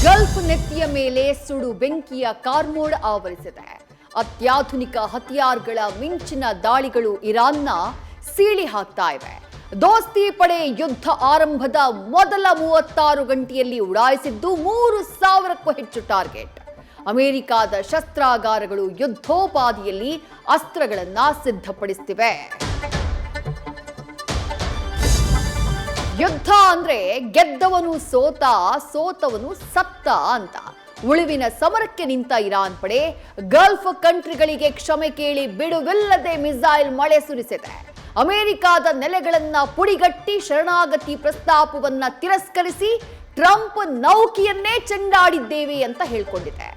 Gulf ನೆತ್ತಿಯ ಮೇಲೆ ಸುಡು ಬೆಂಕಿಯ ಕಾರ್ಮೋಡ್ ಆವರಿಸಿದೆ. ಅತ್ಯಾಧುನಿಕ ಹತಿಯಾರ್ಗಳ ಮಿಂಚಿನ ದಾಳಿಗಳು ಇರಾನ್ನ ಸೀಳಿ ಹಾಕ್ತಾ ಇವೆ. ದೋಸ್ತಿ ಪಡೆ ಯುದ್ಧ ಆರಂಭದ ಮೊದಲ 36 ಗಂಟೆಯಲ್ಲಿ ಉಡಾಯಿಸಿದ್ದು 3000ಕ್ಕೂ ಹೆಚ್ಚು ಟಾರ್ಗೆಟ್. ಅಮೆರಿಕದ ಶಸ್ತ್ರಾಗಾರಗಳು ಯುದ್ಧೋಪಾದಿಯಲ್ಲಿ ಅಸ್ತ್ರಗಳನ್ನ ಸಿದ್ಧಪಡಿಸುತ್ತಿವೆ. ಯುದ್ಧ ಅಂದ್ರೆ ಗೆದ್ದವನು ಸೋತ, ಸೋತವನು ಸತ್ತ ಅಂತ. ಉಳಿವಿನ ಸಮರಕ್ಕೆ ನಿಂತ ಇರಾನ್ ಪಡೆ ಗಲ್ಫ್ ಕಂಟ್ರಿಗಳಿಗೆ ಕ್ಷಮೆ ಕೇಳಿ ಬಿಡುವಿಲ್ಲದೆ ಮಿಸೈಲ್ ಮಳೆ ಸುರಿಸಿದೆ. ಅಮೆರಿಕದ ನೆಲೆಗಳನ್ನ ಪುಡಿಗಟ್ಟಿ ಶರಣಾಗತಿ ಪ್ರಸ್ತಾಪವನ್ನ ತಿರಸ್ಕರಿಸಿ ಟ್ರಂಪ್ ನೌಕೆಯನ್ನೇ ಚೆಂಡಾಡಿದ್ದೇವೆ ಅಂತ ಹೇಳ್ಕೊಂಡಿದೆ.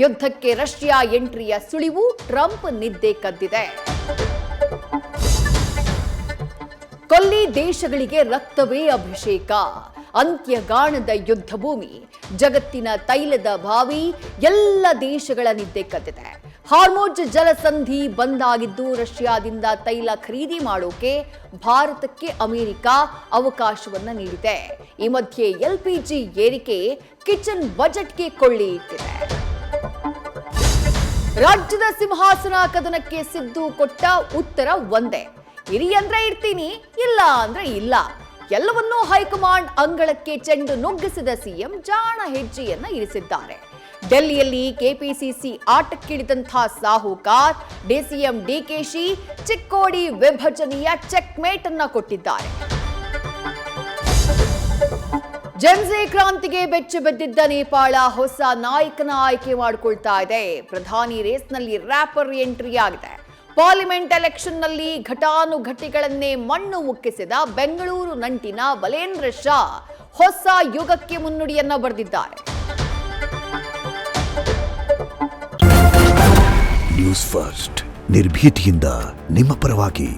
ಯುದ್ಧಕ್ಕೆ ರಷ್ಯಾ ಎಂಟ್ರಿಯ ಸುಳಿವು ಟ್ರಂಪ್ ನಿದ್ದೆ ಕದ್ದಿದೆ. ಕೊಲ್ಲಿ ದೇಶಗಳಿಗೆ ರಕ್ತವೇ ಅಭಿಷೇಕ. ಅಂತ್ಯಗಾಣದ ಯುದ್ಧ ಭೂಮಿ, ಜಗತ್ತಿನ ತೈಲದ ಬಾವಿ ಎಲ್ಲ ದೇಶಗಳ ನಿದ್ದೆ ಕದ್ದಿದೆ. ಹಾರ್ಮುಜ್ ಜಲಸಂಧಿ ಬಂದಾಗಿದ್ದು ರಷ್ಯಾದಿಂದ ತೈಲ ಖರೀದಿ ಮಾಡೋಕೆ ಭಾರತಕ್ಕೆ ಅಮೆರಿಕ ಅವಕಾಶವನ್ನ ನೀಡಿದೆ. ಈ ಮಧ್ಯೆ LPG ಏರಿಕೆ ಕಿಚನ್ ಬಜೆಟ್ಗೆ ಕೊಳ್ಳಿ ಇಟ್ಟಿದೆ. ರಾಜ್ಯದ ಸಿಂಹಾಸನ ಕದನಕ್ಕೆ ಸಿದ್ದು ಕೊಟ್ಟ ಉತ್ತರ ಒಂದೇ: ಇರಿ ಅಂದ್ರೆ ಇರ್ತೀನಿ, ಇಲ್ಲ ಅಂದ್ರೆ ಇಲ್ಲ. ಎಲ್ಲವನ್ನೂ ಹೈಕಮಾಂಡ್ ಅಂಗಳಕ್ಕೆ ಚೆಂಡು ನುಗ್ಗಿಸಿದ ಸಿಎಂ ಜಾಣ ಹೆಜ್ಜೆಯನ್ನ ಇರಿಸಿದ್ದಾರೆ. ಡೆಲ್ಲಿಯಲ್ಲಿ ಕೆಪಿಸಿಸಿ ಆಟಕ್ಕಿಳಿದಂತಹ ಸಾಹುಕಾರ್ ಡಿಸಿಎಂ ಡಿಕೆಶಿ ಚಿಕ್ಕೋಡಿ ವಿಭಜನೆಯ ಚೆಕ್ಮೇಟ್ ಅನ್ನ ಕೊಟ್ಟಿದ್ದಾರೆ. ಜೆನ್ಜಿ ಕ್ರಾಂತಿಗೆ ಬೆಚ್ಚ ಬಿದ್ದಿದ್ದ ನೇಪಾಳ ಹೊಸ ನಾಯಕನ ಆಯ್ಕೆ ಮಾಡಿಕೊಳ್ತಾ ಇದೆ. ಪ್ರಧಾನಿ ರೇಸ್ನಲ್ಲಿ ರ್ಯಾಪರ್ ಎಂಟ್ರಿ ಆಗಿದೆ. ಪಾರ್ಲಿಮೆಂಟ್ ಎಲೆಕ್ಷನ್ನಲ್ಲಿ ಘಟಾನುಘಟಿಗಳನ್ನೇ ಮಣ್ಣು ಮುಕ್ಕಿಸಿದ ಬೆಂಗಳೂರು ನಂಟಿನ ಬಲೇಂದ್ರ ಶಾ ಹೊಸ ಯುಗಕ್ಕೆ ಮುನ್ನುಡಿಯನ್ನ ಬರೆದಿದ್ದಾರೆ. ನ್ಯೂಸ್ ಫಸ್ಟ್ ನಿರ್ಭೀತಿಯಿಂದ ನಿಮ್ಮ ಪರವಾಗಿ.